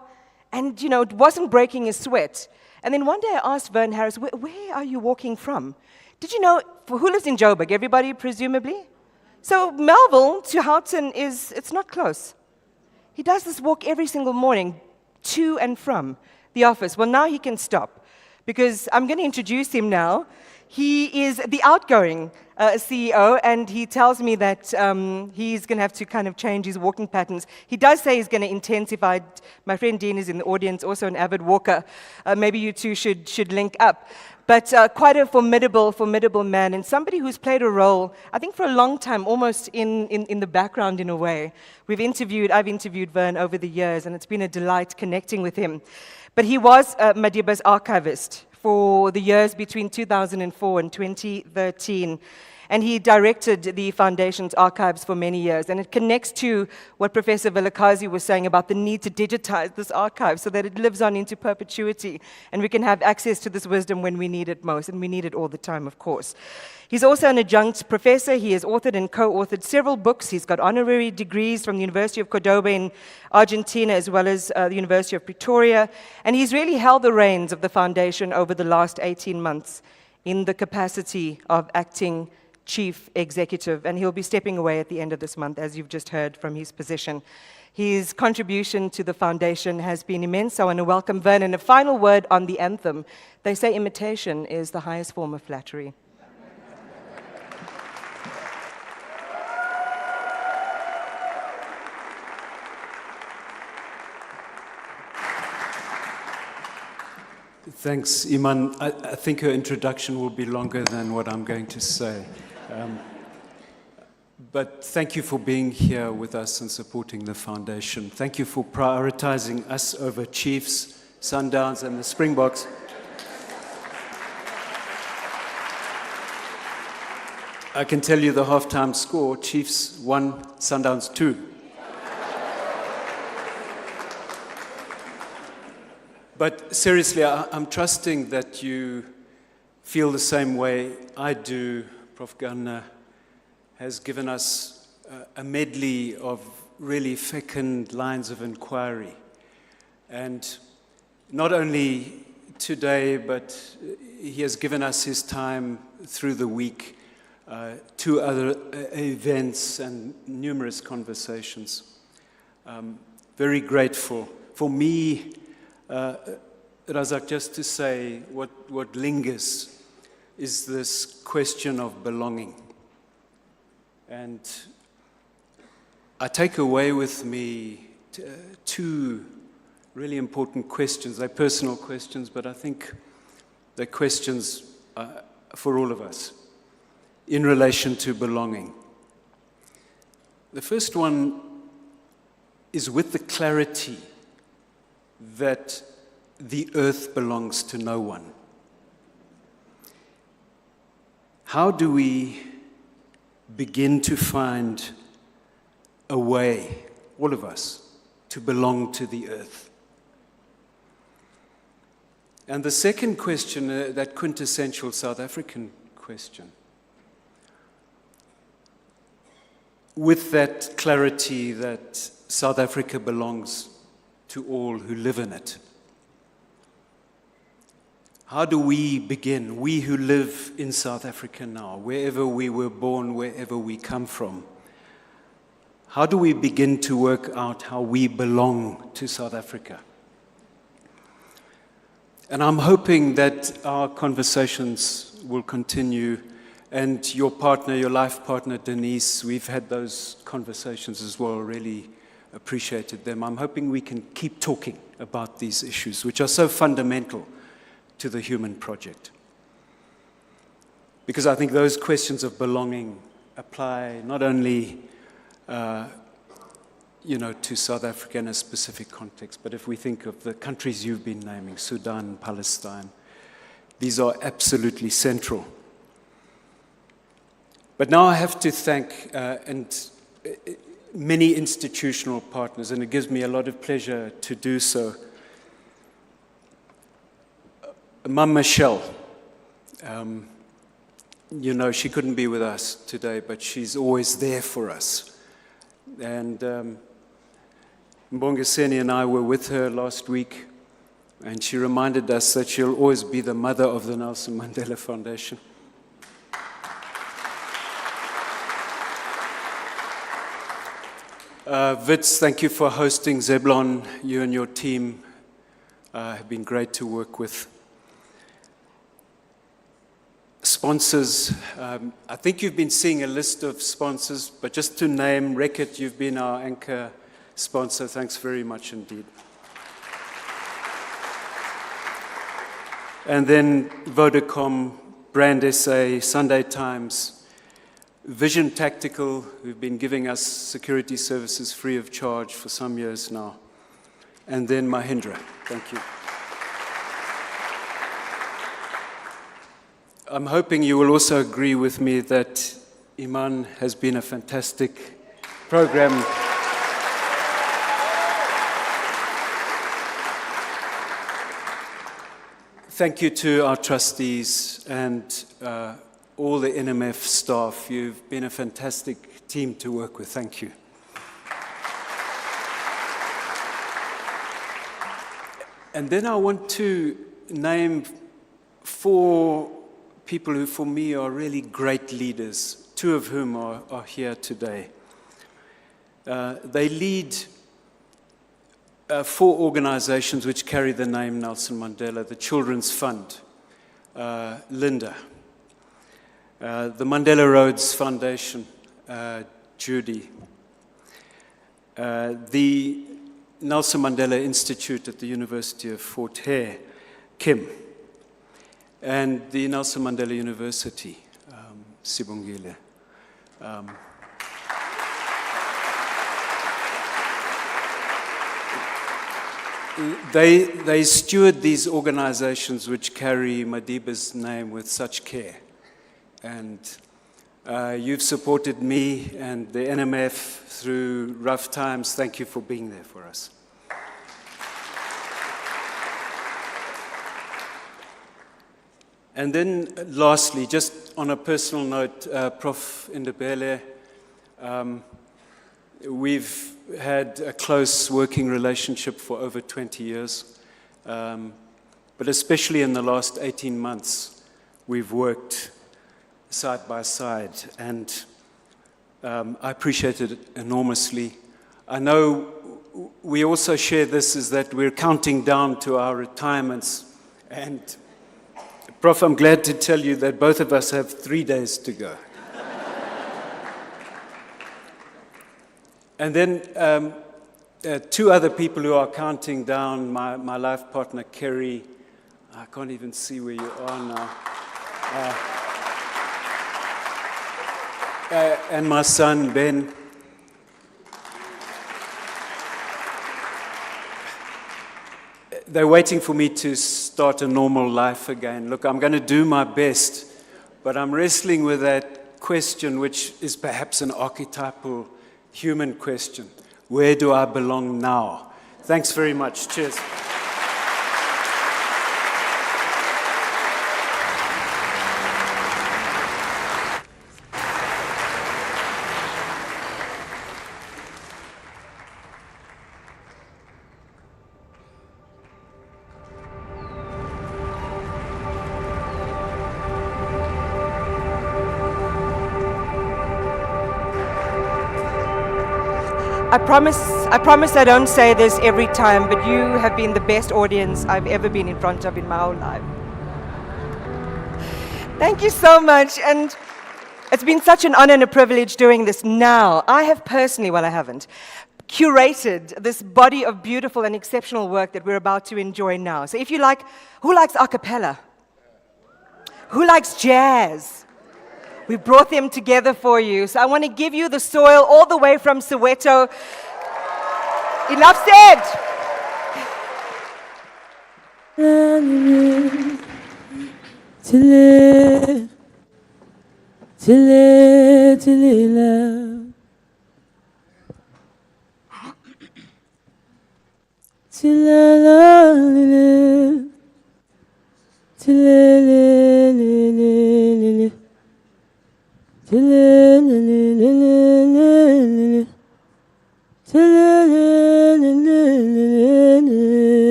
and, it wasn't breaking a sweat. And then one day I asked Vern Harris, where are you walking from? Did you know, who lives in Joburg? Everybody, presumably? So Melville to Houghton it's not close. He does this walk every single morning, to and from the office. Well, now he can stop, because I'm going to introduce him now. He is the outgoing CEO, and he tells me that he's going to have to kind of change his walking patterns. He does say he's going to intensify. My friend Dean is in the audience, also an avid walker. Maybe you two should link up. But quite a formidable man, and somebody who's played a role, I think, for a long time, almost in the background in a way. I've interviewed Vern over the years, and it's been a delight connecting with him. But he was Madiba's archivist for the years between 2004 and 2013. And he directed the Foundation's archives for many years. And it connects to what Professor Vilakazi was saying about the need to digitize this archive so that it lives on into perpetuity. And we can have access to this wisdom when we need it most. And we need it all the time, of course. He's also an adjunct professor. He has authored and co-authored several books. He's got honorary degrees from the University of Cordoba in Argentina, as well as the University of Pretoria. And he's really held the reins of the Foundation over the last 18 months in the capacity of acting chief executive, and he'll be stepping away at the end of this month, as you've just heard from his position. His contribution to the Foundation has been immense. I want to welcome Vern. And a final word on the anthem. They say imitation is the highest form of flattery. Thanks, Iman. I think her introduction will be longer than what I'm going to say. But thank you for being here with us and supporting the foundation. Thank you for prioritizing us over Chiefs, Sundowns, and the Springboks. I can tell you the halftime score: Chiefs 1, Sundowns 2. But seriously, I'm trusting that you feel the same way I do. Prof. Gardner has given us a medley of really fecund lines of inquiry. And not only today, but he has given us his time through the week, 2 other events and numerous conversations. Very grateful. For me, Razak, just to say what lingers is this question of belonging. And I take away with me 2 really important questions. They're personal questions, but I think they're questions for all of us in relation to belonging. The first one is with the clarity that the earth belongs to no one. How do we begin to find a way, all of us, to belong to the earth? And the second question, that quintessential South African question, with that clarity that South Africa belongs to all who live in it. How do we begin, we who live in South Africa now, wherever we were born, wherever we come from, how do we begin to work out how we belong to South Africa? And I'm hoping that our conversations will continue, and your partner, your life partner, Denise, we've had those conversations as well, really appreciated them. I'm hoping we can keep talking about these issues, which are so fundamental to the human project. Because I think those questions of belonging apply not only to South Africa in a specific context, but if we think of the countries you've been naming, Sudan, Palestine, these are absolutely central. But now I have to thank many institutional partners, and it gives me a lot of pleasure to do so. Mum Michelle, she couldn't be with us today, but she's always there for us. And Mbongeseni and I were with her last week, and she reminded us that she'll always be the mother of the Nelson Mandela Foundation. Wits, thank you for hosting. Zeblon, you and your team have been great to work with. Sponsors, I think you've been seeing a list of sponsors, but just to name, Reckitt, you've been our anchor sponsor. Thanks very much indeed. And then Vodacom, Brand SA, Sunday Times, Vision Tactical, who've been giving us security services free of charge for some years now. And then Mahindra. Thank you. I'm hoping you will also agree with me that Iman has been a fantastic program. Thank you to our trustees and all the NMF staff. You've been a fantastic team to work with. Thank you. And then I want to name 4 people who, for me, are really great leaders, 2 of whom are here today. They lead 4 organizations which carry the name Nelson Mandela: the Children's Fund, Linda, the Mandela Rhodes Foundation, Judy, the Nelson Mandela Institute at the University of Fort Hare, Kim, and the Nelson Mandela University, Sibongile. They steward these organizations which carry Madiba's name with such care. And you've supported me and the NMF through rough times. Thank you for being there for us. And then lastly, just on a personal note, Prof. Ndebele, we've had a close working relationship for over 20 years, but especially in the last 18 months, we've worked side by side, and I appreciate it enormously. I know we also share this, is that we're counting down to our retirements, and Prof, I'm glad to tell you that both of us have 3 days to go. And then two other people who are counting down, my life partner, Kerry. I can't even see where you are now. And my son, Ben. They're waiting for me to start a normal life again. Look, I'm going to do my best, but I'm wrestling with that question, which is perhaps an archetypal human question. Where do I belong now? Thanks very much. Cheers. I promise I don't say this every time, but you have been the best audience I've ever been in front of in my whole life. Thank you so much, and it's been such an honor and a privilege doing this now. I have personally, well, I haven't, curated this body of beautiful and exceptional work that we're about to enjoy now. So if you like, who likes a cappella? Who likes jazz? We brought them together for you. So I want to give you the soil all the way from Soweto. Enough said.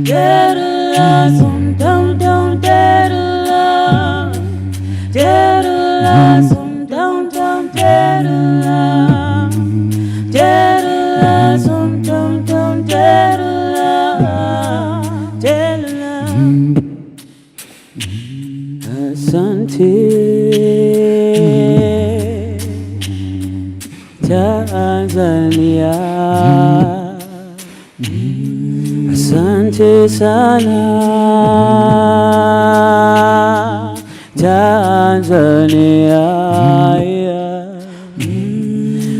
Get Tanzania, asante sana Tanzania,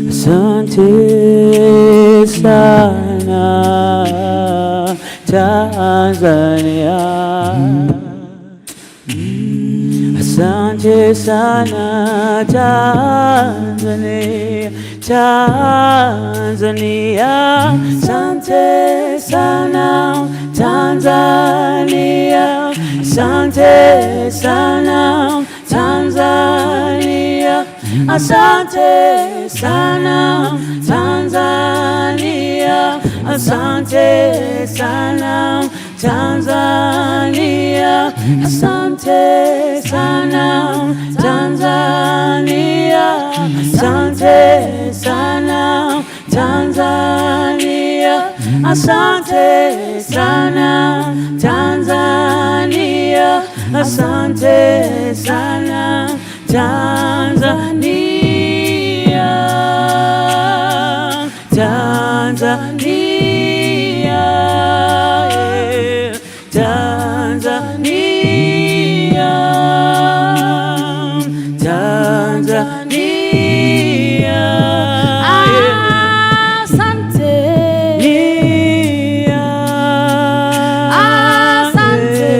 asante sana Tanzania, asante sana Tanzania, Tanzania, asante sana Tanzania, asante sana Tanzania, asante sana Tanzania, asante sana Tanzania, asante sana Tanzania, asante sana Tanzania, asante sana Tanzania, asante sana Tanzania, Tanzania, Tanzania, Tanzania, asante, asante,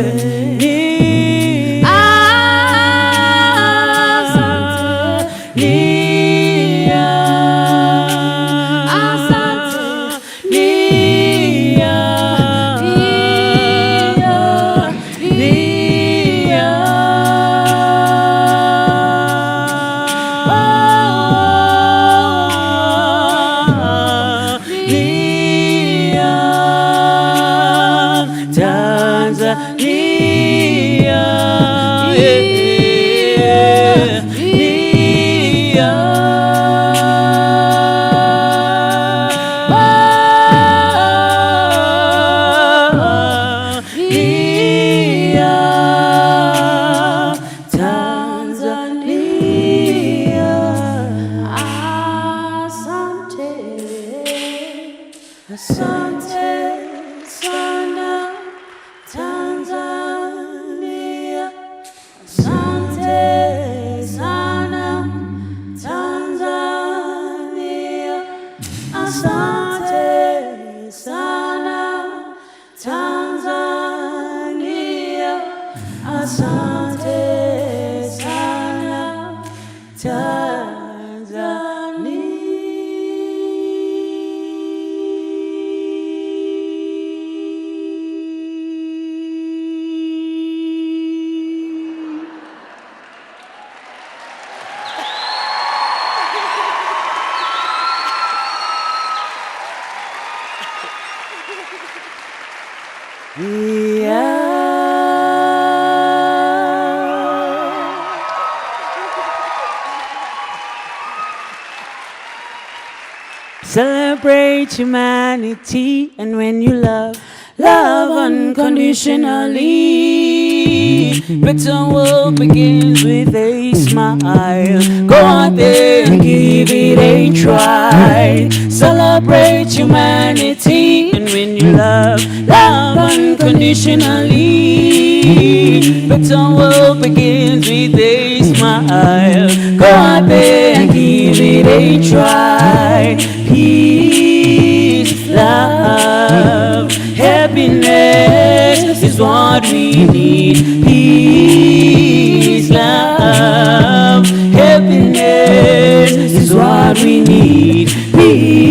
Celebrate humanity, and when you love, love unconditionally. Better world begins with a smile. Go out there and give it a try. Celebrate humanity, and when you love, love unconditionally. Better world begins with a smile. Go out there and give it a try. Peace, love, happiness is what we need. Peace, love, happiness is what we need. Peace,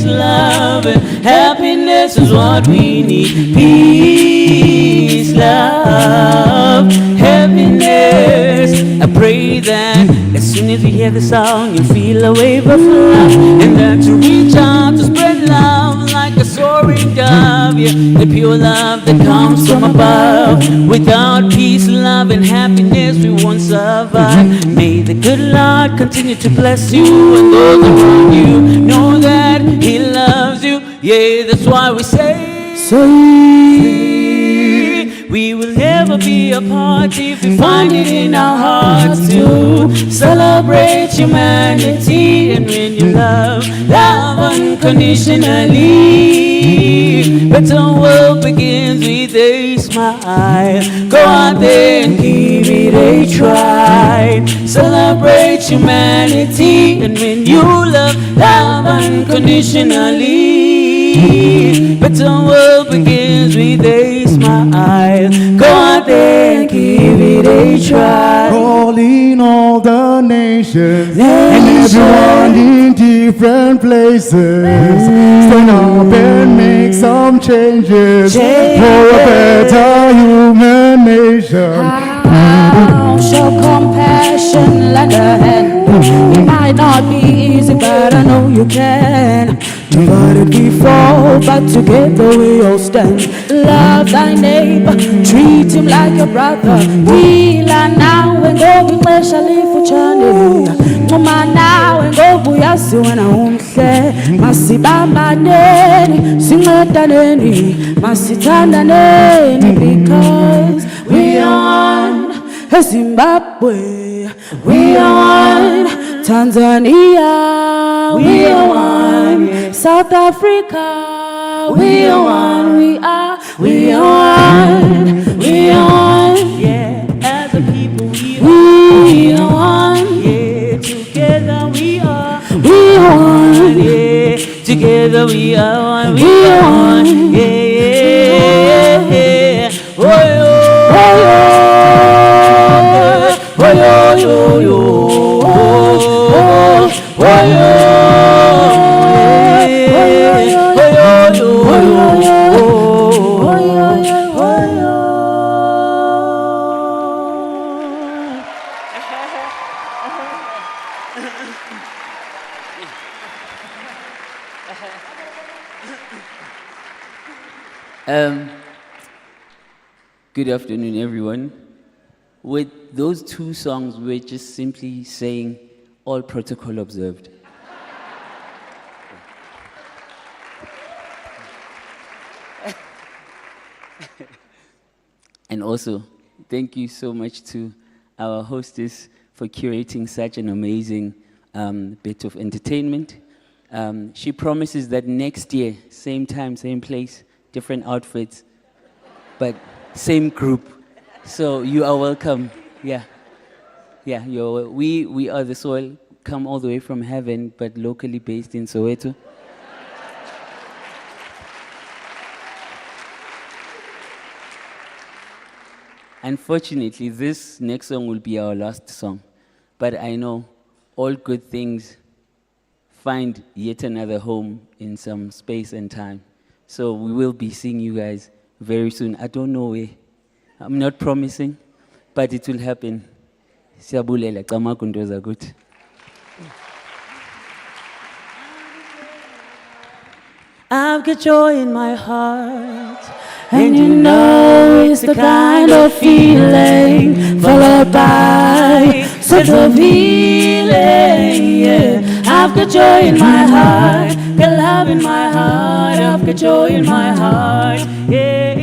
love, happiness is what we need. Peace, love, happiness. I pray that as soon as you hear the song, you feel a wave of love, and that you reach out to spread love like a soaring of, yeah, the pure love that comes from above. Without peace, love, and happiness, we won't survive. May the good Lord continue to bless you and those around you. Know that He loves you. Yeah, that's why we say, we will never be apart if we find it in our hearts to celebrate humanity. And when you love unconditionally, better world begins with a smile. Go out there and give it a try. Celebrate humanity. And when you love unconditionally, better world begins with a smile. Go out there and give it a try. Calling all the nations and everyone in different places. Stand up and make some changes for a better human nation. Show compassion, lend a hand. It might not be easy, but I know you can. Divided we fall, but together we all stand. Love thy neighbor, treat him like a brother. We learn now and go we especially for Chani. Mama now and go buyasi when I won't say. Masibamba neni, singota neni, masitanda neni, because we are one. Zimbabwe, we are one. Tanzania, we are one. South Africa, we are one. We are one. We are one. Yeah, as a people we are one. Yeah, together we are one. Yeah, together we are one. We are one. Yeah. Oh, good afternoon, everyone. With those two songs, we're just simply saying all protocol observed. And also, thank you so much to our hostess for curating such an amazing bit of entertainment. She promises that next year, same time, same place, different outfits, but same group. So you are welcome. Yeah, we are the soil, come all the way from heaven, but locally based in Soweto. Unfortunately, this next song will be our last song, but I know all good things find yet another home in some space and time. So we will be seeing you guys very soon. I don't know where. I'm not promising, but it will happen. Siyabulela, Kama kundoza good. I've got joy in my heart, and you know it's the kind of feeling followed by such a feeling. Yeah. I've got joy in my heart, got love in my heart. I've got joy in my heart. Yeah.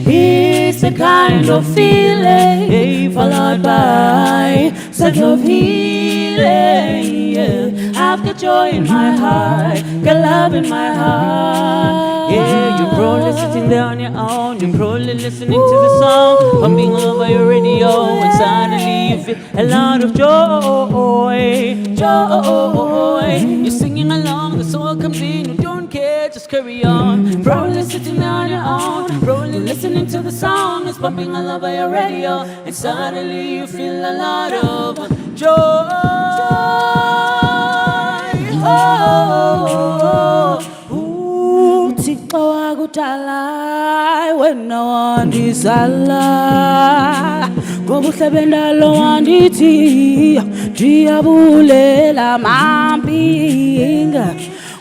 It's the kind of feeling followed by such a feeling. Yeah. I've got joy in my heart, got love in my heart. Yeah, you're probably sitting there on your own. You're probably listening to the song pumping over your radio, and suddenly you feel a lot of joy. You're singing along, the song comes in. You don't care, just carry on. Probably sitting there on your own, probably listening to the song that's pumping all over your radio, and suddenly you feel a lot of joy. Uthixo wakudala wena wandizala ngobuhle bendalo wandithi ndiyabulela mampinga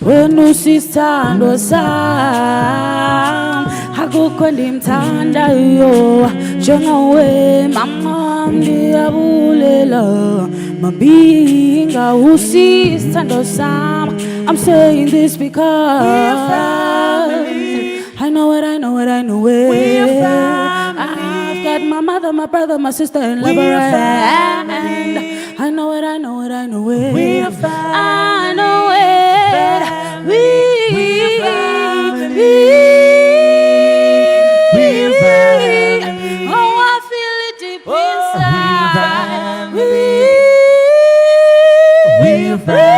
wena usisithando sami akukho ndimthandayo njengawe mama ndiyabulela mabinga usisithando sami. I'm saying this because I know it. We're family. I've got my mother, my brother, my sister, and lover. And I know it. We're family. I know it. We're family. We're family. Oh, I feel it deep inside. We're family.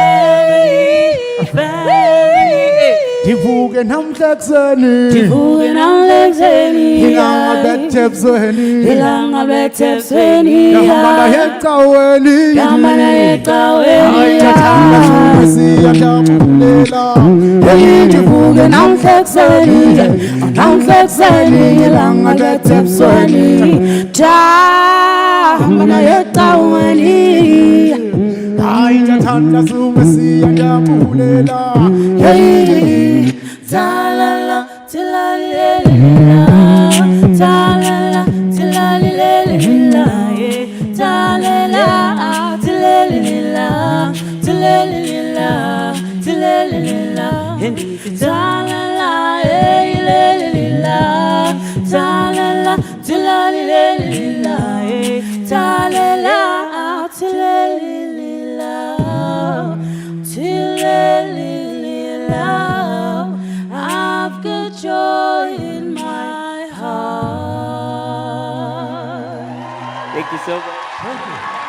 Tivuke namhlexeni Tivuke namhlexeni Ilanga bethebusweni Ilanga bethebusweni Yahamba ecaweni Yahamba ecaweni Ayithathanga siyajabulela Tivuke namhlexeni Ilanga bethebusweni Yahamba ecaweni Ayithathanga siyajabulela Ta-la-la, ta-la-li-la-li-la, ta-la-la, ta-la-li-la-li-la, ta-la-la, ta-la-li-la-la, ta-la-li-la-la, ta-la-li-la-la, ta-la-la, la-li-la-la, ta-la-la, ta-la-li-la-li-la, ta-la-la, ta-la-li-la-la, ta-la-li-la. I've got joy in my heart. Thank you so much.